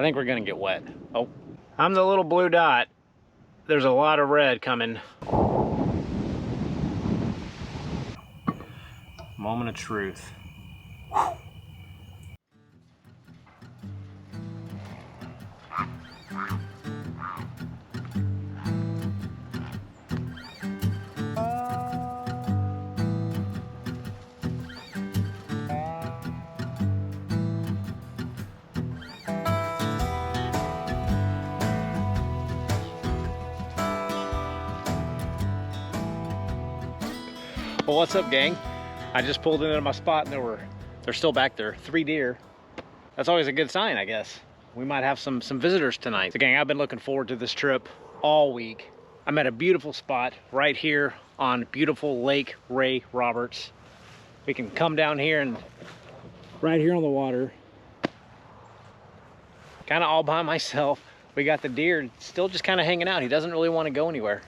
I think we're gonna get wet. Oh, I'm the little blue dot. There's a lot of red coming. Moment of truth. Well, what's up, gang? I just pulled into my spot and they're still back there, 3 deer. That's always a good sign, I guess. We might have some visitors tonight. So gang, I've been looking forward to this trip all week. I'm at a beautiful spot right here on beautiful Lake Ray Roberts. We can come down here and right here on the water, kind of all by myself. We got the deer still just kind of hanging out. He doesn't really want to go anywhere.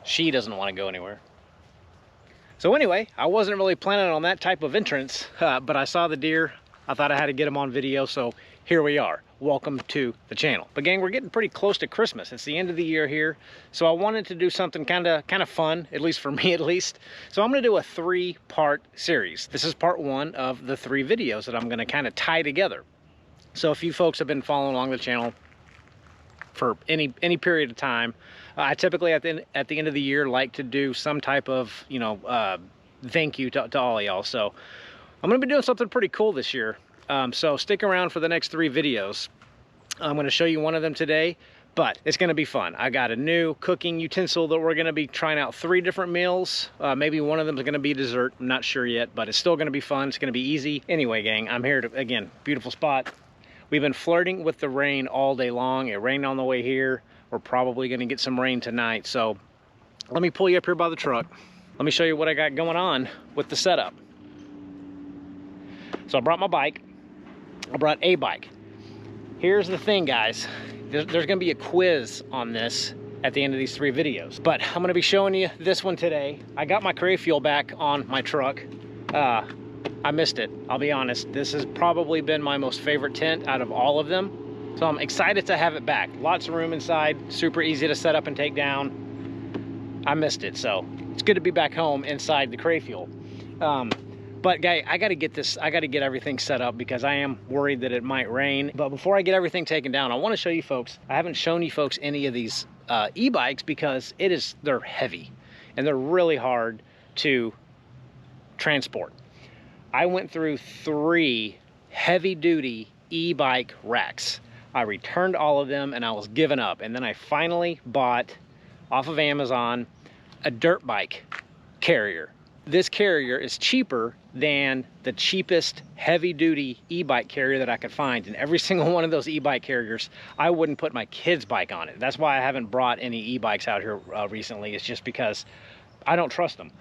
She doesn't want to go anywhere. So anyway, I wasn't really planning on that type of entrance, but I saw the deer. I thought I had to get them on video, so here we are. Welcome to the channel. But gang, we're getting pretty close to Christmas. It's the end of the year here, so I wanted to do something kind of fun, at least for me at least. So I'm going to do a 3-part series. This is part 1 of the 3 videos that I'm going to kind of tie together. So if you folks have been following along the channel for any period of time, I typically at the end of the year like to do some type of, you know, thank you to all of y'all. So I'm gonna be doing something pretty cool this year. So stick around for the next 3 videos. I'm gonna show you one of them today, but it's gonna be fun. I got a new cooking utensil that we're gonna be trying out 3 different meals. Maybe one of them is gonna be dessert. I'm not sure yet, but it's still gonna be fun. It's gonna be easy. Anyway, gang, I'm here to, again, beautiful spot. We've been flirting with the rain all day long. It rained on the way here. We're probably gonna get some rain tonight. So let me pull you up here by the truck. Let me show you what I got going on with the setup. So I brought my bike. I brought a bike. Here's the thing, guys. There's gonna be a quiz on this at the end of these 3 videos, but I'm gonna be showing you this one today. I got my Cray fuel back on my truck. I missed it, I'll be honest. This has probably been my most favorite tent out of all of them. So I'm excited to have it back. Lots of room inside, super easy to set up and take down. I missed it, so it's good to be back home inside the Cray fuel. But guy, I gotta get everything set up because I am worried that it might rain. But before I get everything taken down, I wanna show you folks, I haven't shown you folks any of these e-bikes because they're heavy and they're really hard to transport. I went through 3 heavy-duty e-bike racks. I returned all of them and I was giving up. And then I finally bought off of Amazon a dirt bike carrier. This carrier is cheaper than the cheapest heavy-duty e-bike carrier that I could find. And every single one of those e-bike carriers, I wouldn't put my kid's bike on it. That's why I haven't brought any e-bikes out here recently. It's just because I don't trust them.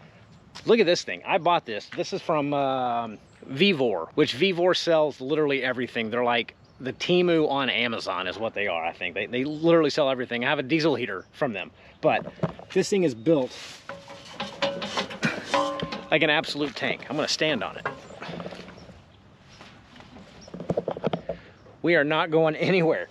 Look at this thing. I bought this. This is from Vevor, which Vevor sells literally everything. They're like the Temu on Amazon is what they are, I think. They literally sell everything. I have a diesel heater from them. But this thing is built like an absolute tank. I'm gonna stand on it. We are not going anywhere.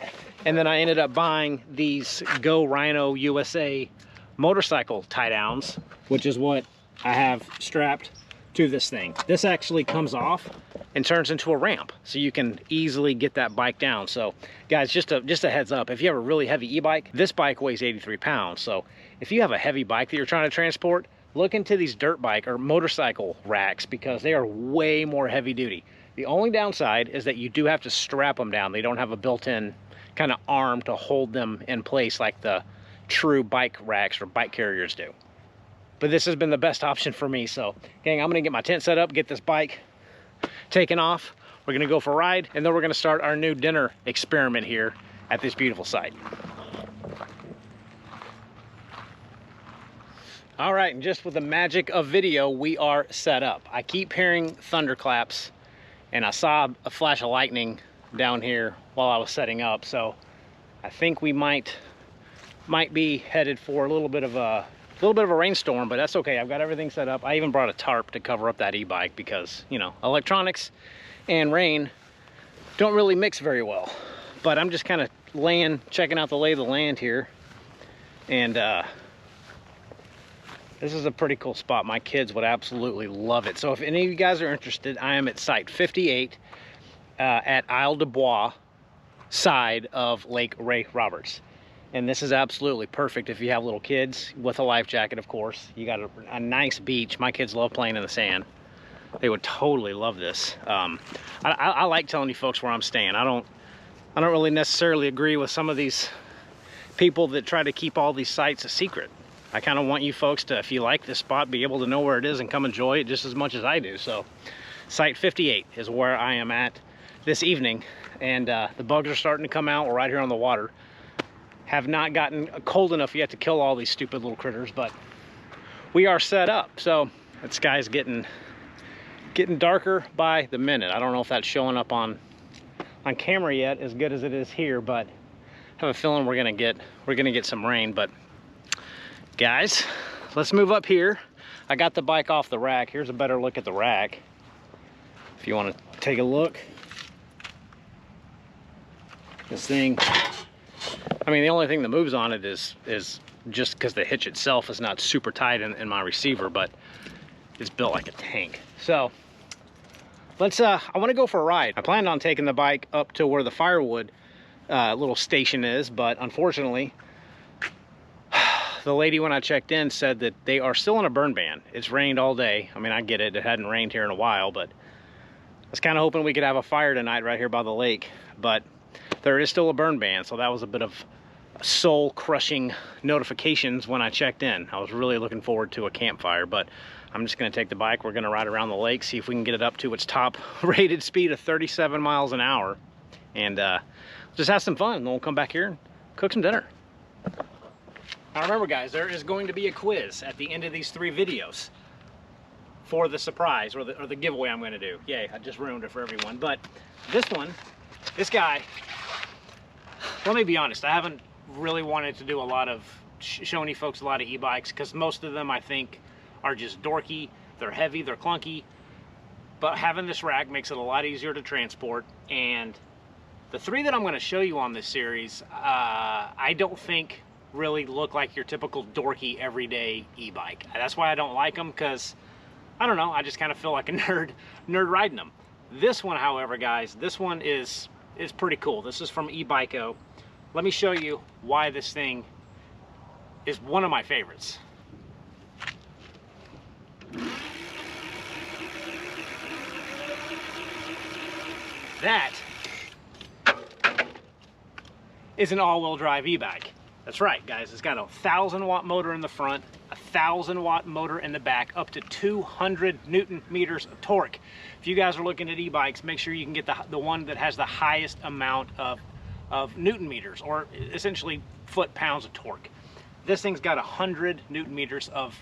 And then I ended up buying these Go Rhino USA motorcycle tie downs, which is what I have strapped to this thing. This actually comes off and turns into a ramp, so you can easily get that bike down. So guys, just a heads up, if you have a really heavy e-bike, this bike weighs 83 pounds. So if you have a heavy bike that you're trying to transport, look into these dirt bike or motorcycle racks because they are way more heavy duty. The only downside is that you do have to strap them down. They don't have a built-in kind of arm to hold them in place like the true bike racks or bike carriers do. But this has been the best option for me. So gang, I'm gonna get my tent set up, get this bike taken off. We're gonna go for a ride, and then we're gonna start our new dinner experiment here at this beautiful site. All right, and just with the magic of video, we are set up. I keep hearing thunderclaps, and I saw a flash of lightning down here while I was setting up. So I think we might be headed for a little bit of a rainstorm, but that's okay. I've got everything set up. I even brought a tarp to cover up that e-bike because, you know, electronics and rain don't really mix very well. But I'm just kind of checking out the lay of the land here. And this is a pretty cool spot. My kids would absolutely love it. So if any of you guys are interested, I am at site 58 at Isle de Bois side of Lake Ray Roberts. And this is absolutely perfect if you have little kids, with a life jacket, of course. You got a nice beach. My kids love playing in the sand. They would totally love this. I like telling you folks where I'm staying. I don't really necessarily agree with some of these people that try to keep all these sites a secret. I kind of want you folks to, if you like this spot, be able to know where it is and come enjoy it just as much as I do. So site 58 is where I am at this evening, and the bugs are starting to come out. We're right here on the water. Have not gotten cold enough yet to kill all these stupid little critters, but we are set up. So the sky's getting darker by the minute. I don't know if that's showing up on camera yet as good as it is here, but I have a feeling we're gonna get some rain. But guys, let's move up here. I got the bike off the rack. Here's a better look at the rack if you want to take a look. This thing, I mean, the only thing that moves on it is just because the hitch itself is not super tight in my receiver, but it's built like a tank. So let's I want to go for a ride. I planned on taking the bike up to where the firewood little station is, but unfortunately the lady, when I checked in, said that they are still in a burn ban. It's rained all day. I mean, I get it, it hadn't rained here in a while, but I was kind of hoping we could have a fire tonight right here by the lake, but there is still a burn ban. So that was a bit of soul crushing notifications when I checked in. I was really looking forward to a campfire, but I'm just going to take the bike. We're going to ride around the lake, see if we can get it up to its top rated speed of 37 miles an hour, and just have some fun. And then we'll come back here and cook some dinner. Now remember, guys, there is going to be a quiz at the end of these 3 videos for the surprise or the giveaway I'm going to do. Yay, I just ruined it for everyone. But this guy, let me be honest, I haven't really wanted to do a lot of showing you folks a lot of e-bikes, because most of them I think are just dorky. They're heavy, they're clunky, but having this rack makes it a lot easier to transport. And the 3 that I'm going to show you on this series, I don't think really look like your typical dorky everyday e-bike. That's why I don't like them, because I don't know, I just kind of feel like a nerd riding them. This one, however, guys, this one is pretty cool. This is from E-Bycco. Let me show you why this thing is one of my favorites. That is an all-wheel drive e-bike. That's right, guys. It's got a 1,000-watt motor in the front, a 1,000-watt motor in the back, up to 200 Newton meters of torque. If you guys are looking at e-bikes, make sure you can get the one that has the highest amount of Newton meters, or essentially foot-pounds of torque. This thing's got 100 Newton meters of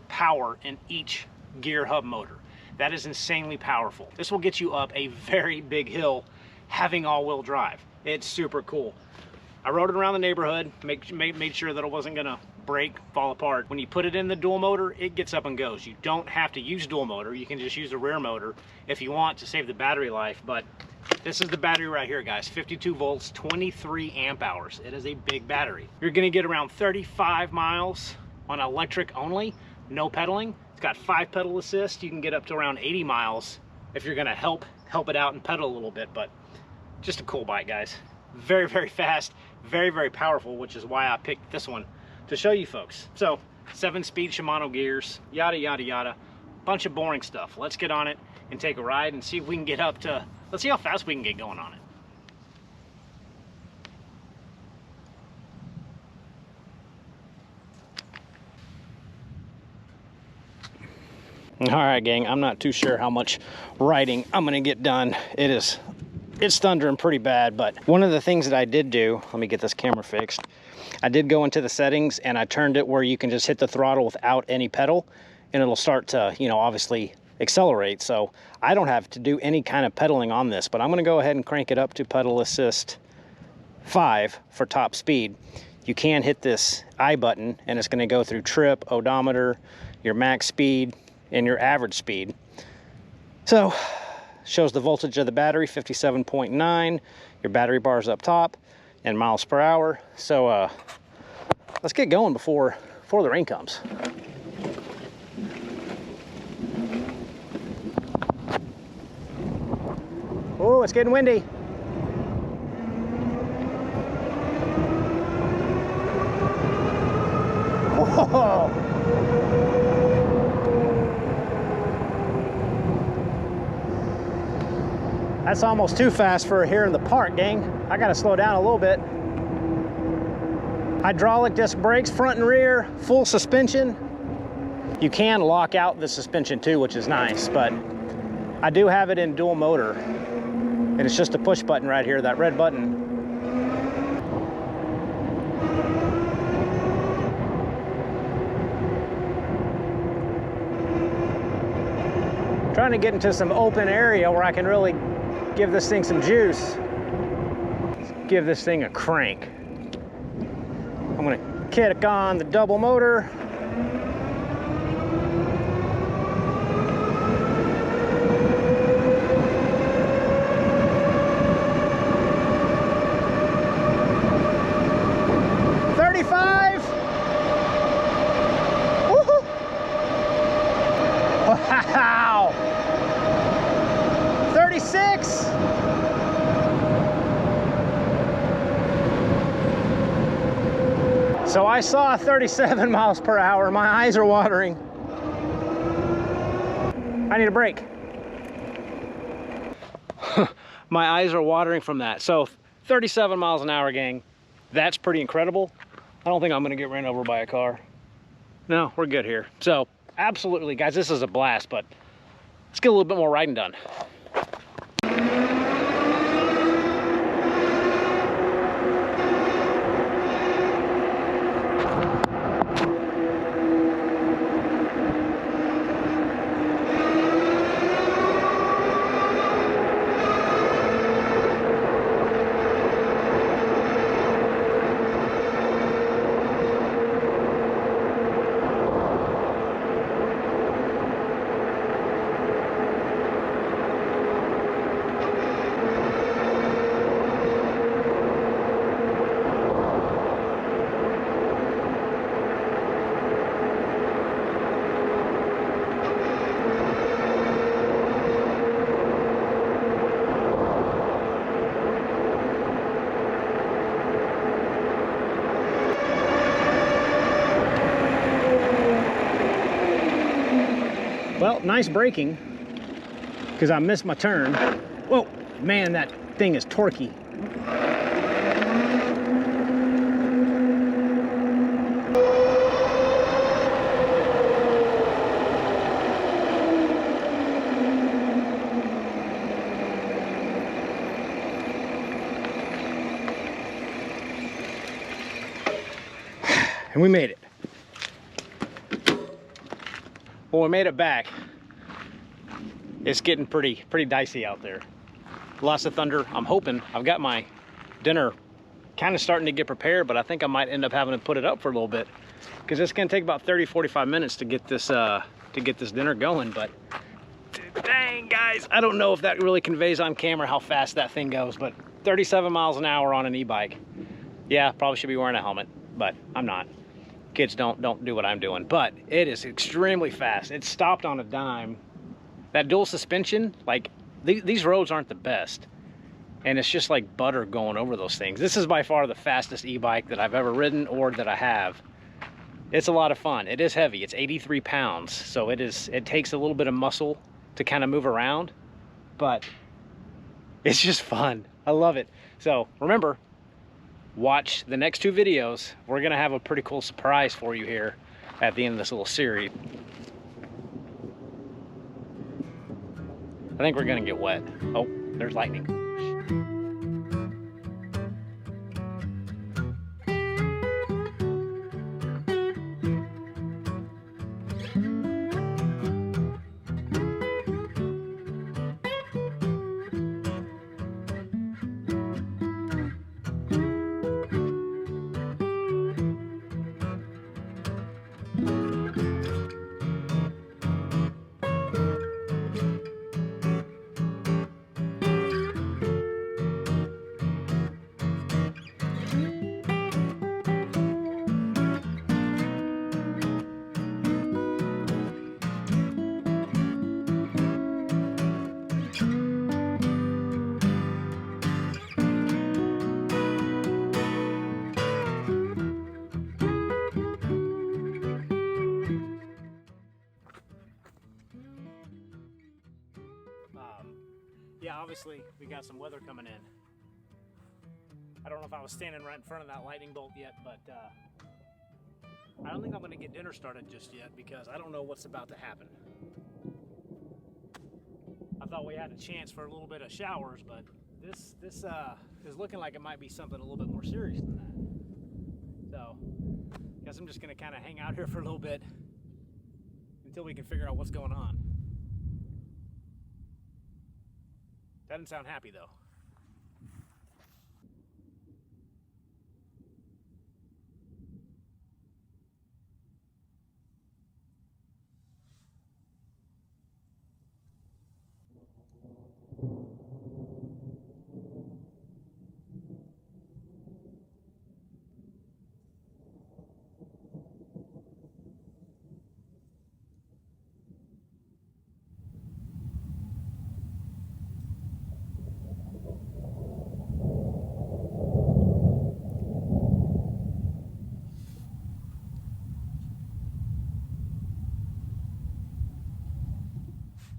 power in each gear hub motor. That is insanely powerful. This will get you up a very big hill having all-wheel drive. It's super cool. I rode it around the neighborhood, made sure that it wasn't gonna break, fall apart. When you put it in the dual motor, it gets up and goes. You don't have to use dual motor. You can just use the rear motor if you want to save the battery life. But this is the battery right here, guys. 52 volts, 23 amp hours. It is a big battery. You're gonna get around 35 miles on electric only, no pedaling. It's got 5 pedal assist. You can get up to around 80 miles if you're gonna help it out and pedal a little bit. But just a cool bike, guys. Very, very fast, very, very powerful, which is why I picked this one to show you folks. So 7-speed Shimano gears, yada, yada, yada. Bunch of boring stuff. Let's get on it and take a ride and see if we can get up to, let's see how fast we can get going on it. All right, gang, I'm not too sure how much riding I'm gonna get done. It's thundering pretty bad, but one of the things that I did do, let me get this camera fixed. I did go into the settings and I turned it where you can just hit the throttle without any pedal and it'll start to, you know, obviously accelerate. So I don't have to do any kind of pedaling on this, but I'm gonna go ahead and crank it up to pedal assist 5 for top speed. You can hit this I button and it's gonna go through trip, odometer, your max speed, and your average speed. So shows the voltage of the battery, 57.9. Your battery bar's up top, and miles per hour. So let's get going before the rain comes. Oh, it's getting windy. Whoa. That's almost too fast for here in the park, gang. I gotta slow down a little bit. Hydraulic disc brakes, front and rear, full suspension. You can lock out the suspension too, which is nice, but I do have it in dual motor. And it's just a push button right here, that red button. Trying to get into some open area where I can really give this thing some juice. Let's give this thing a crank. I'm gonna kick on the double motor. Wow! 36! So I saw 37 miles per hour. My eyes are watering. I need a break. My eyes are watering from that. So 37 miles an hour, gang. That's pretty incredible. I don't think I'm gonna get ran over by a car. No, we're good here. So absolutely, guys, this is a blast, but let's get a little bit more riding done. Well, nice braking, because I missed my turn. Whoa, man, that thing is torquey. And we made it. Well, we made it back. It's getting pretty dicey out there. Lots of thunder. I'm hoping. I've got my dinner kind of starting to get prepared, but I think I might end up having to put it up for a little bit because it's going to take about 30-45 minutes to get this dinner going. But dang, guys, I don't know if that really conveys on camera how fast that thing goes, but 37 miles an hour on an e-bike. Yeah, probably should be wearing a helmet, but I'm not. Kids don't do what I'm doing, but it is extremely fast. It stopped on a dime. That dual suspension, like these roads aren't the best, and it's just like butter going over those things. This is by far the fastest e-bike that I've ever ridden or that I have. It's a lot of fun. It is heavy. It's 83 pounds, so it takes a little bit of muscle to kind of move around, but it's just fun. I love it. So remember, watch the next 2 videos. We're gonna have a pretty cool surprise for you here at the end of this little series. I think we're gonna get wet. Oh, there's lightning. Yeah, obviously we got some weather coming in. I don't know if I was standing right in front of that lightning bolt yet, but I don't think I'm going to get dinner started just yet because I don't know what's about to happen. I thought we had a chance for a little bit of showers, but this is looking like it might be something a little bit more serious than that. So, I guess I'm just going to kind of hang out here for a little bit until we can figure out what's going on. Doesn't sound happy though.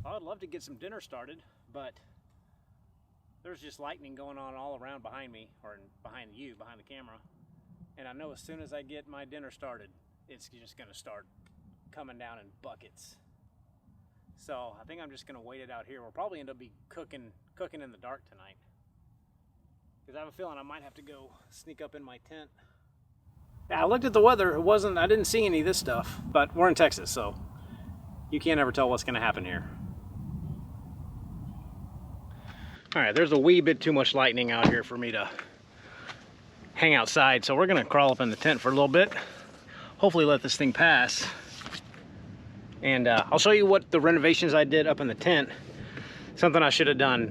I would love to get some dinner started, but there's just lightning going on all around behind me, or behind you, behind the camera. And I know as soon as I get my dinner started, it's just gonna start coming down in buckets. So I think I'm just gonna wait it out here. We'll probably end up cooking in the dark tonight. Because I have a feeling I might have to go sneak up in my tent. Yeah, I looked at the weather, I didn't see any of this stuff, but we're in Texas, so you can't ever tell what's gonna happen here. All right, there's a wee bit too much lightning out here for me to hang outside, so we're gonna crawl up in the tent for a little bit, hopefully let this thing pass. And I'll show you what the renovations I did up in the tent, something I should have done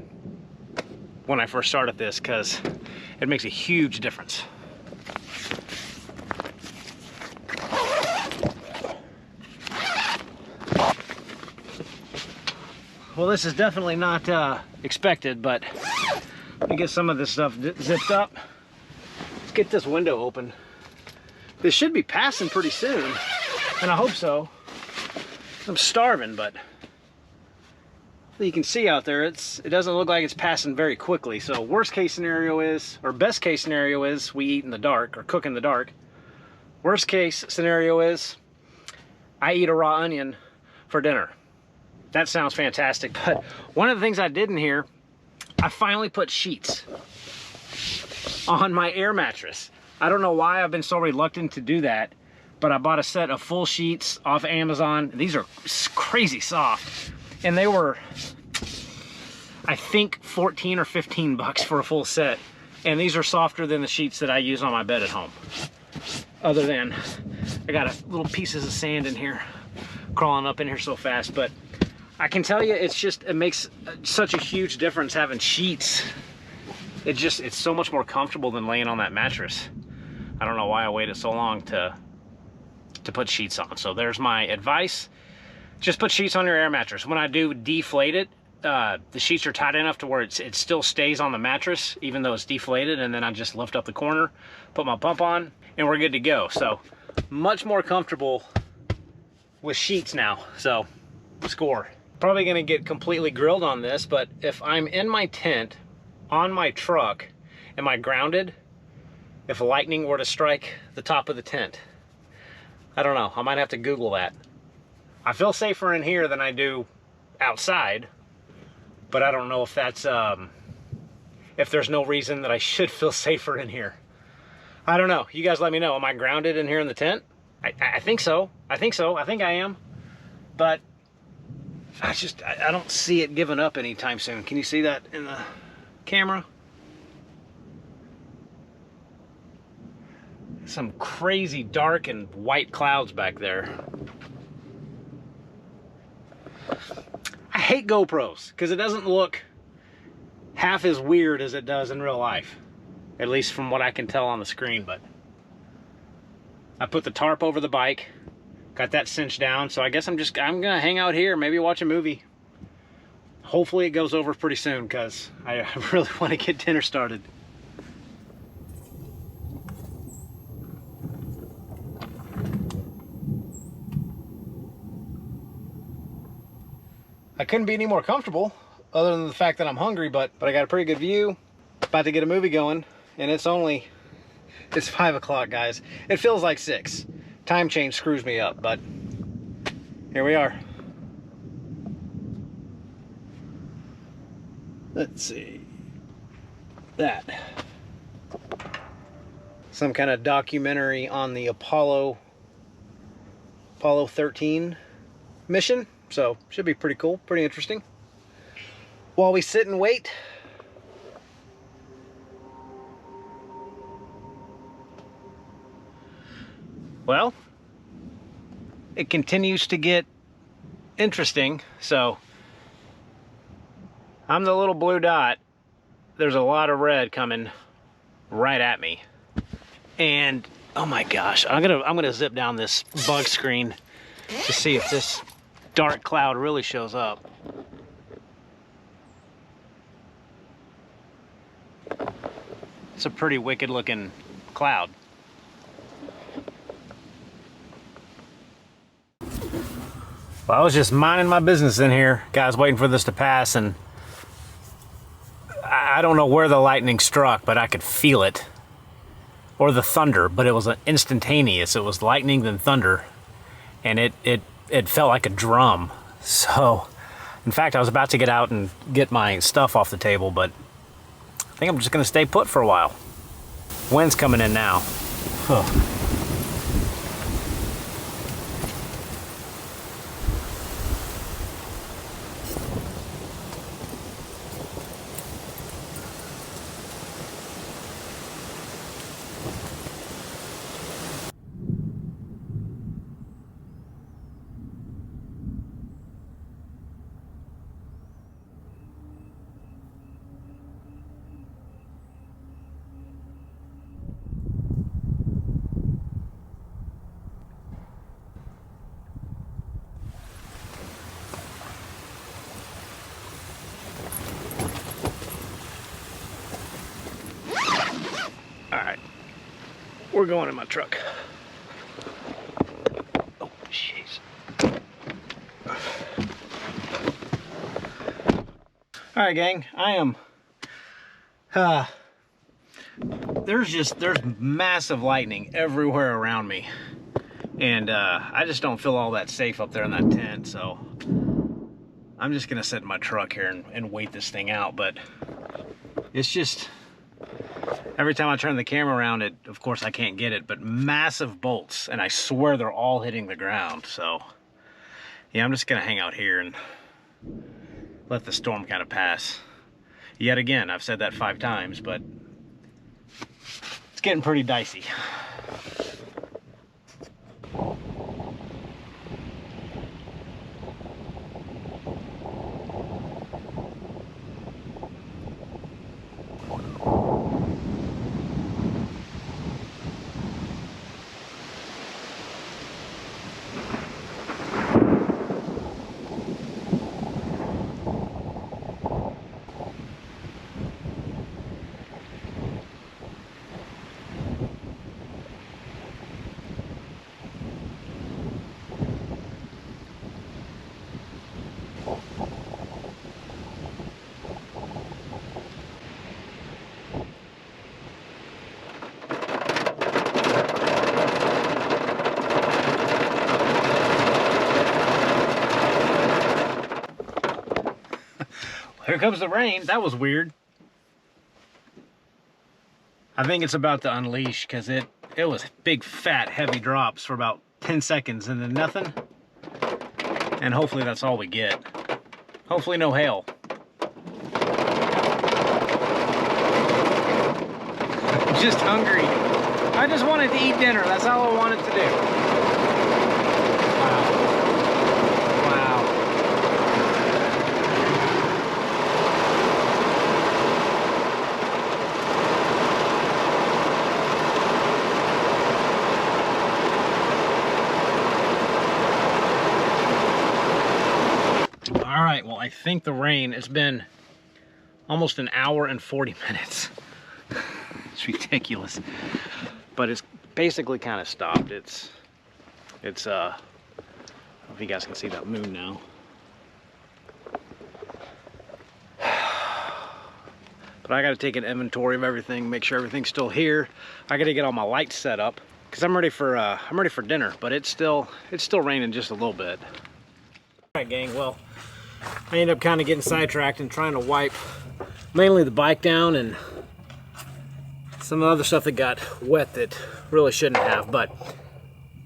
when I first started this, because it makes a huge difference. Well, this is definitely not expected, but let me get some of this stuff zipped up. Let's get this window open. This should be passing pretty soon, and I hope so. I'm starving, but you can see out there, it doesn't look like it's passing very quickly. So worst case scenario is, or best case scenario is, we eat in the dark or cook in the dark. Worst case scenario is, I eat a raw onion for dinner. That sounds fantastic, but one of the things I did in here, I finally put sheets on my air mattress. I don't know why I've been so reluctant to do that, but I bought a set of full sheets off Amazon. These are crazy soft, and they were, I think, 14 or 15 bucks for a full set. And these are softer than the sheets that I use on my bed at home. Other than, I got little pieces of sand in here, crawling up in here so fast, but I can tell you, it makes such a huge difference having sheets. It's so much more comfortable than laying on that mattress. I don't know why I waited so long to put sheets on. So there's my advice. Just put sheets on your air mattress. When I do deflate it, the sheets are tight enough to where it still stays on the mattress, even though it's deflated, and then I just lift up the corner, put my pump on, and we're good to go. So much more comfortable with sheets now. So score. Probably gonna get completely grilled on this, but if I'm in my tent on my truck, am I grounded if lightning were to strike the top of the tent? I don't know. I might have to Google that. I feel safer in here than I do outside, but I don't know if that's if there's no reason that I should feel safer in here. I don't know. You guys let me know. Am I grounded in here in the tent? I think so. I think so. I think I am. But I don't see it giving up anytime soon. Can you see that in the camera? Some crazy dark and white clouds back there. I hate GoPros because it doesn't look half as weird as it does in real life. At least from what I can tell on the screen, but I put the tarp over the bike. Got that cinched down, so I guess I'm gonna hang out here, maybe watch a movie. Hopefully it goes over pretty soon, because I really want to get dinner started. I couldn't be any more comfortable. other than the fact that I'm hungry, but I got a pretty good view. About to get a movie going, and it's 5 o'clock, guys. It feels like 6. Time change screws me up, but here we are. Let's see. That. Some kind of documentary on the Apollo 13 mission. So, should be pretty cool, pretty interesting. While we sit and wait, well, it continues to get interesting. So, I'm the little blue dot. There's a lot of red coming right at me. And oh my gosh, I'm gonna zip down this bug screen to see if this dark cloud really shows up. It's a pretty wicked looking cloud. Well, I was just minding my business in here, guys, waiting for this to pass, and I don't know where the lightning struck, but I could feel it. Or the thunder, but it was instantaneous. It was lightning then thunder, and it felt like a drum. So, in fact, I was about to get out and get my stuff off the table, but I think I'm just gonna stay put for a while. Wind's coming in now. Huh. We're going in my truck. Oh, jeez. All right, gang, I am, there's massive lightning everywhere around me. And I just don't feel all that safe up there in that tent, so I'm just gonna sit in my truck here and wait this thing out. But it's just, every time I turn the camera around, of course I can't get it, but massive bolts, and I swear they're all hitting the ground. So yeah, I'm just gonna hang out here and let the storm kind of pass. Yet again, I've said that 5 times, but it's getting pretty dicey. Here comes the rain. That was weird. I think it's about to unleash because it was big, fat, heavy drops for about 10 seconds and then nothing. And hopefully that's all we get. Hopefully no hail. I'm just hungry. I just wanted to eat dinner. That's all I wanted to do. All right, well, I think the rain, it's been almost an hour and 40 minutes. It's ridiculous. But it's basically kind of stopped. It's I don't know if you guys can see that moon now. But I got to take an inventory of everything, make sure everything's still here. I got to get all my lights set up because I'm ready for dinner, but it's still raining just a little bit. All right, gang. Well, I ended up kind of getting sidetracked and trying to wipe mainly the bike down and some other stuff that got wet that really shouldn't have. But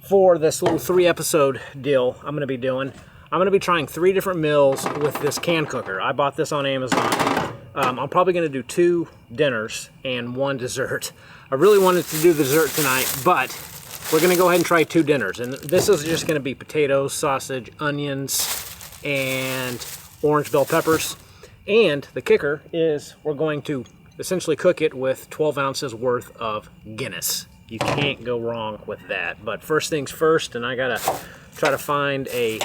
for this little 3-episode deal I'm going to be trying 3 different meals with this can cooker. I bought this on Amazon. I'm probably going to do 2 dinners and 1 dessert. I really wanted to do the dessert tonight, but we're going to go ahead and try 2 dinners. And this is just going to be potatoes, sausage, onions, and orange bell peppers. And the kicker is we're going to essentially cook it with 12 ounces worth of Guinness. You can't go wrong with that. But first things first, and I got to try to find a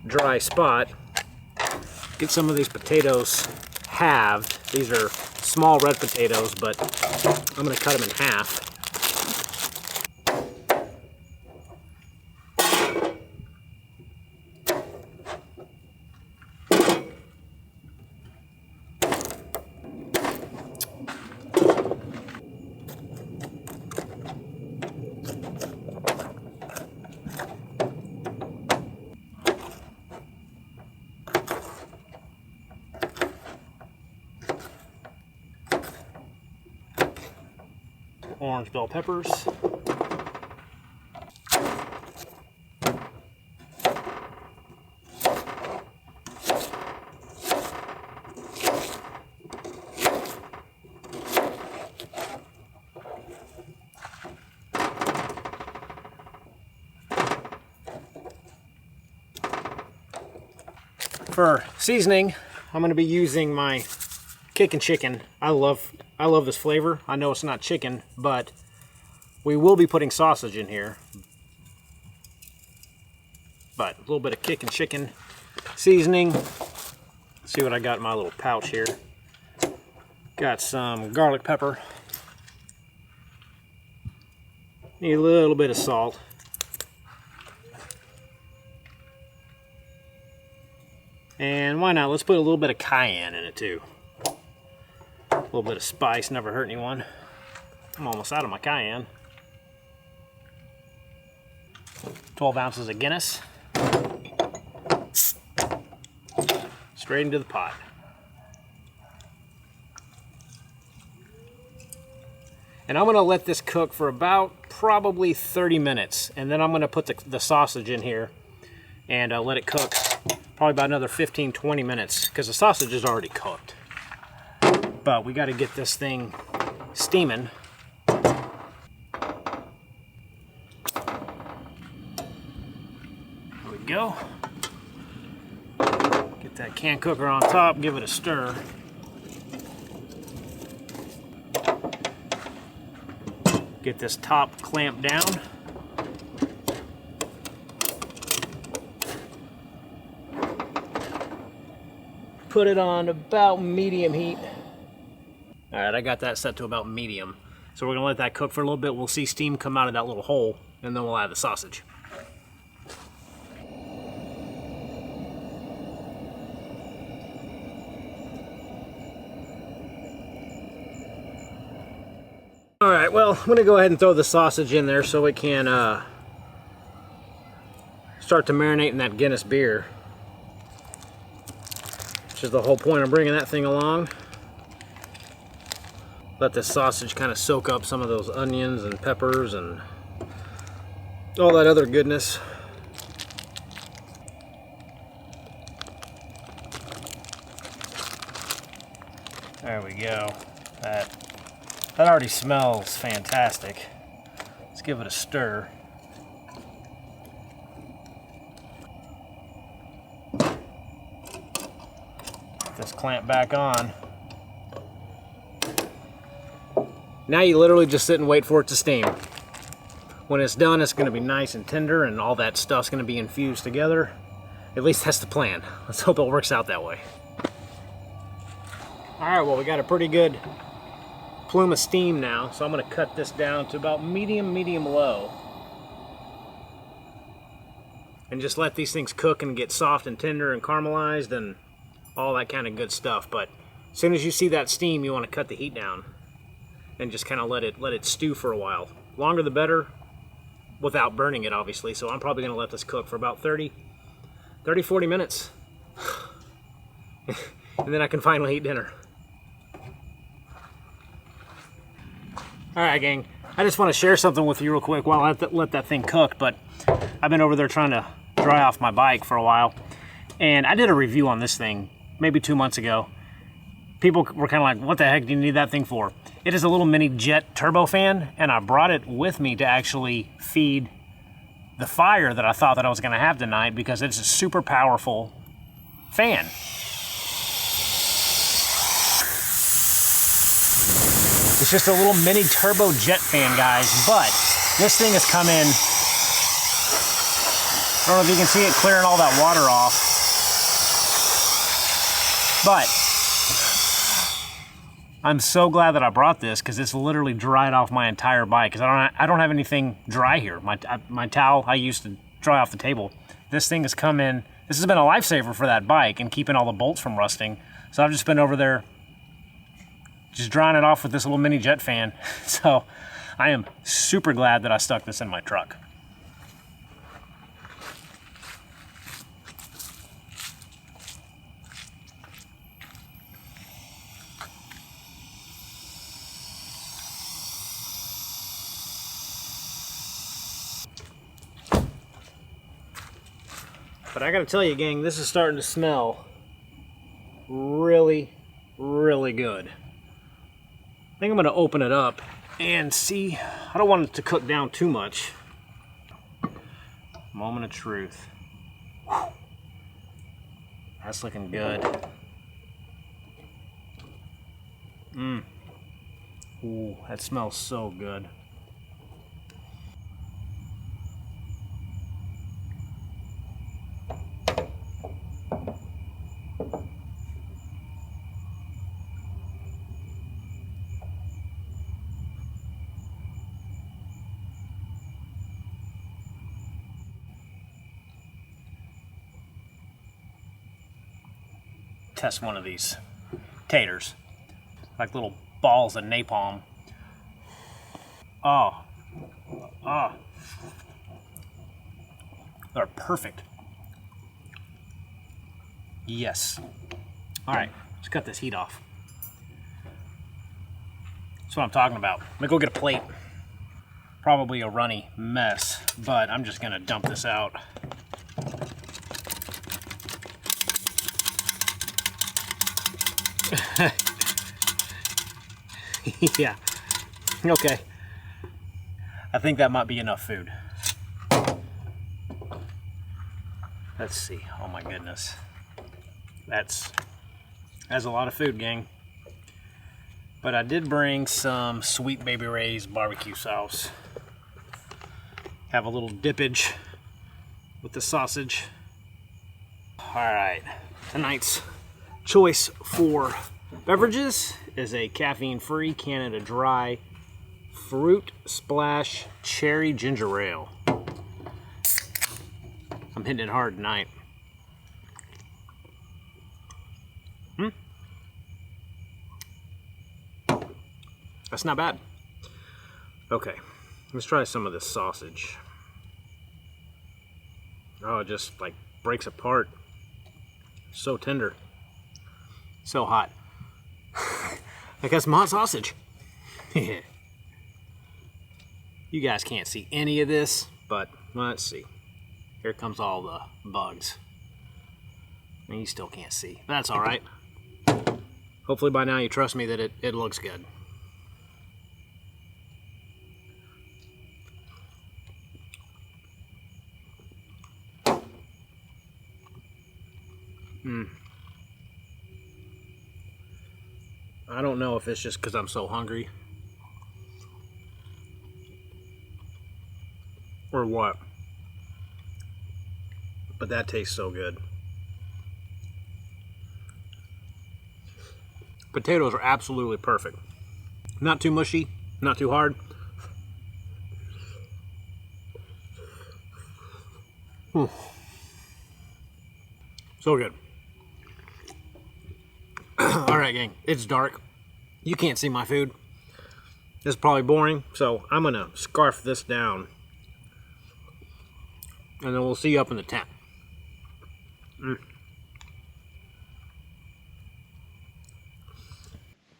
dry spot. Get some of these potatoes halved. These are small red potatoes, but I'm going to cut them in half. Orange bell peppers. For seasoning, I'm going to be using my kickin' chicken. I love this flavor. I know it's not chicken, but we will be putting sausage in here. But a little bit of kickin' chicken seasoning. Let's see what I got in my little pouch here. Got some garlic pepper. Need a little bit of salt. And why not? Let's put a little bit of cayenne in it too. A little bit of spice, never hurt anyone. I'm almost out of my cayenne. 12 ounces of Guinness. Straight into the pot. And I'm going to let this cook for about probably 30 minutes. And then I'm going to put the sausage in here and let it cook probably about another 15-20 minutes because the sausage is already cooked. But we got to get this thing steaming. There we go. Get that can cooker on top, give it a stir. Get this top clamped down. Put it on about medium heat. All right, I got that set to about medium. So we're gonna let that cook for a little bit. We'll see steam come out of that little hole, and then we'll add the sausage. All right, well, I'm gonna go ahead and throw the sausage in there so it can start to marinate in that Guinness beer. Which is the whole point of bringing that thing along. Let this sausage kind of soak up some of those onions and peppers and all that other goodness. There we go. That already smells fantastic. Let's give it a stir. Put this clamp back on. Now you literally just sit and wait for it to steam. When it's done, it's going to be nice and tender and all that stuff's going to be infused together. At least that's the plan. Let's hope it works out that way. Alright, well, we got a pretty good plume of steam now, so I'm going to cut this down to about medium low. And just let these things cook and get soft and tender and caramelized and all that kind of good stuff. But As soon as you see that steam, you want to cut the heat down and just kind of let it stew for a while. Longer the better, without burning it, obviously. So I'm probably going to let this cook for about 40 minutes. And then I can finally eat dinner. Alright, gang. I just want to share something with you real quick while I let that thing cook, but I've been over there trying to dry off my bike for a while. And I did a review on this thing maybe 2 months ago. People were kind of like, what the heck do you need that thing for? It is a little mini jet turbo fan, and I brought it with me to actually feed the fire that I thought that I was going to have tonight, because it's a super powerful fan. It's just a little mini turbo jet fan, guys, but this thing has come in. I don't know if you can see it clearing all that water off, but I'm so glad that I brought this, because it's literally dried off my entire bike, because I don't have anything dry here. My towel I used to dry off the table. This thing has come in. This has been a lifesaver for that bike and keeping all the bolts from rusting. So I've just been over there just drying it off with this little mini jet fan. So I am super glad that I stuck this in my truck. But I gotta tell you, gang, this is starting to smell really, really good. I think I'm gonna open it up and see. I don't want it to cook down too much. Moment of truth. Whew. That's looking good. Ooh, that smells so good. Test one of these taters, like little balls of napalm. Oh, they're perfect. Yes. All right, let's cut this heat off. That's what I'm talking about. Let me go get a plate. Probably a runny mess, but I'm just gonna dump this out. Yeah, okay. I think that might be enough food. Let's see. Oh my goodness. That's a lot of food, gang. But I did bring some Sweet Baby Ray's barbecue sauce. Have a little dippage with the sausage. All right, tonight's choice for beverages is a caffeine-free Canada Dry Fruit Splash Cherry Ginger Ale. I'm hitting it hard tonight. That's not bad. Okay, let's try some of this sausage. Oh, it just like breaks apart. So tender. So hot. I got some hot sausage. You guys can't see any of this, but let's see. Here comes all the bugs. And you still can't see. That's all right. Hopefully by now you trust me that it looks good. I don't know if it's just because I'm so hungry or what, but that tastes so good. Potatoes are absolutely perfect. Not too mushy, not too hard. So good. All right, gang, it's dark. You can't see my food. This is probably boring, so I'm gonna scarf this down. And then we'll see you up in the tent.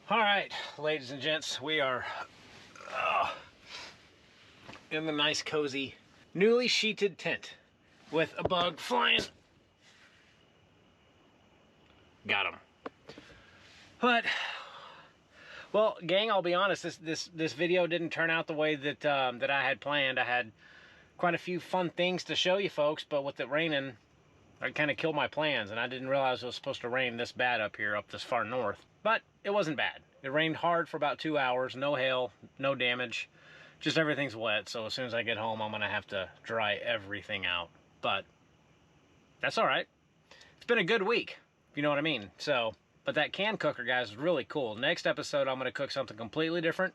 All right, ladies and gents, we are in the nice, cozy, newly sheeted tent with a bug flying. Got him. But, well, gang, I'll be honest, this video didn't turn out the way that that I had planned. I had quite a few fun things to show you folks, but with it raining, it kind of killed my plans, and I didn't realize it was supposed to rain this bad up here, up this far north. But it wasn't bad. It rained hard for about 2 hours, no hail, no damage, just everything's wet. So as soon as I get home, I'm gonna have to dry everything out. But that's all right. It's been a good week, if you know what I mean. So, but that can cooker, guys, is really cool. Next episode, I'm gonna cook something completely different,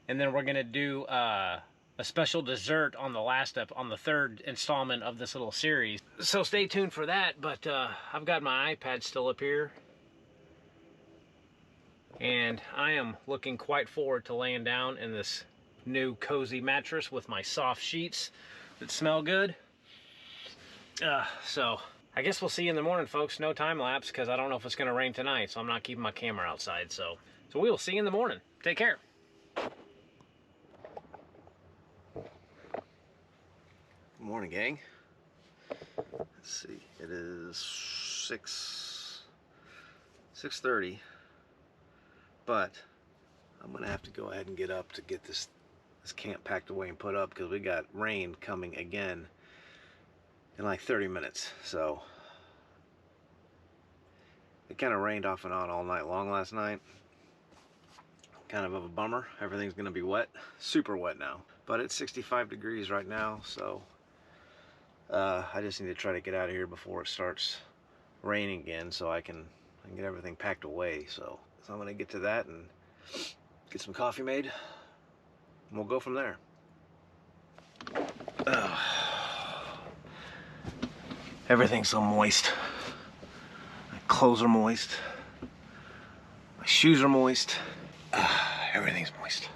and then we're gonna do a special dessert on the third installment of this little series. So stay tuned for that. But I've got my iPad still up here, and I am looking quite forward to laying down in this new cozy mattress with my soft sheets that smell good. So I guess we'll see you in the morning, folks. No time lapse, because I don't know if it's going to rain tonight, so I'm not keeping my camera outside. So we will see you in the morning. Take care. Good morning, gang. Let's see, it is 6:30, but I'm gonna have to go ahead and get up to get this camp packed away and put up, because we got rain coming again in like 30 minutes. So it kind of rained off and on all night long last night. Kind of a bummer. Everything's gonna be wet, super wet now, but it's 65 degrees right now, so I just need to try to get out of here before it starts raining again, so I can get everything packed away. So I'm gonna get to that and get some coffee made, and we'll go from there. Everything's so moist. My clothes are moist. My shoes are moist. Everything's moist.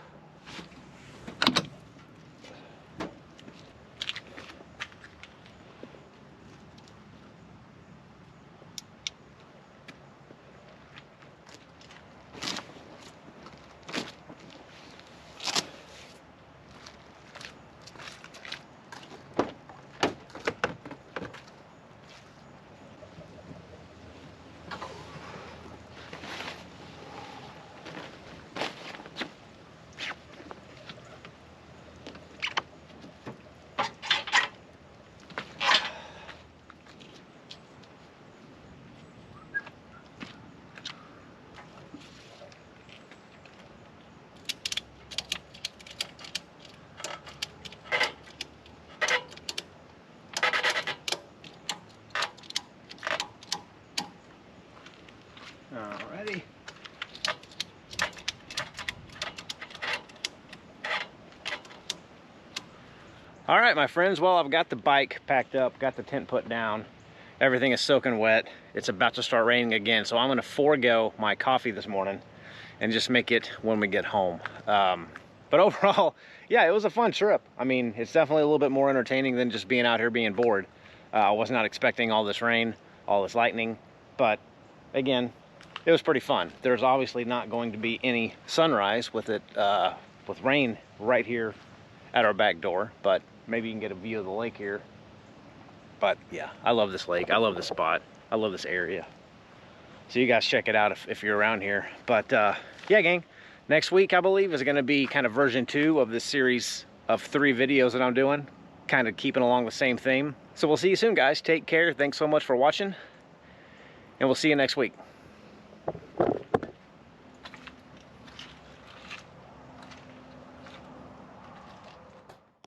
Alrighty. All right, my friends. Well, I've got the bike packed up, got the tent put down. Everything is soaking wet. It's about to start raining again, so I'm gonna forego my coffee this morning and just make it when we get home. But overall, yeah, it was a fun trip. I mean, it's definitely a little bit more entertaining than just being out here being bored. I was not expecting all this rain, all this lightning, but again, it was pretty fun. There's obviously not going to be any sunrise with it, with rain right here at our back door, but maybe you can get a view of the lake here. But yeah, I love this lake. I love this spot. I love this area. So you guys check it out if you're around here. But yeah, gang, next week, I believe, is gonna be kind of version 2 of this series of 3 videos that I'm doing, kind of keeping along the same theme. So we'll see you soon, guys. Take care. Thanks so much for watching, and we'll see you next week.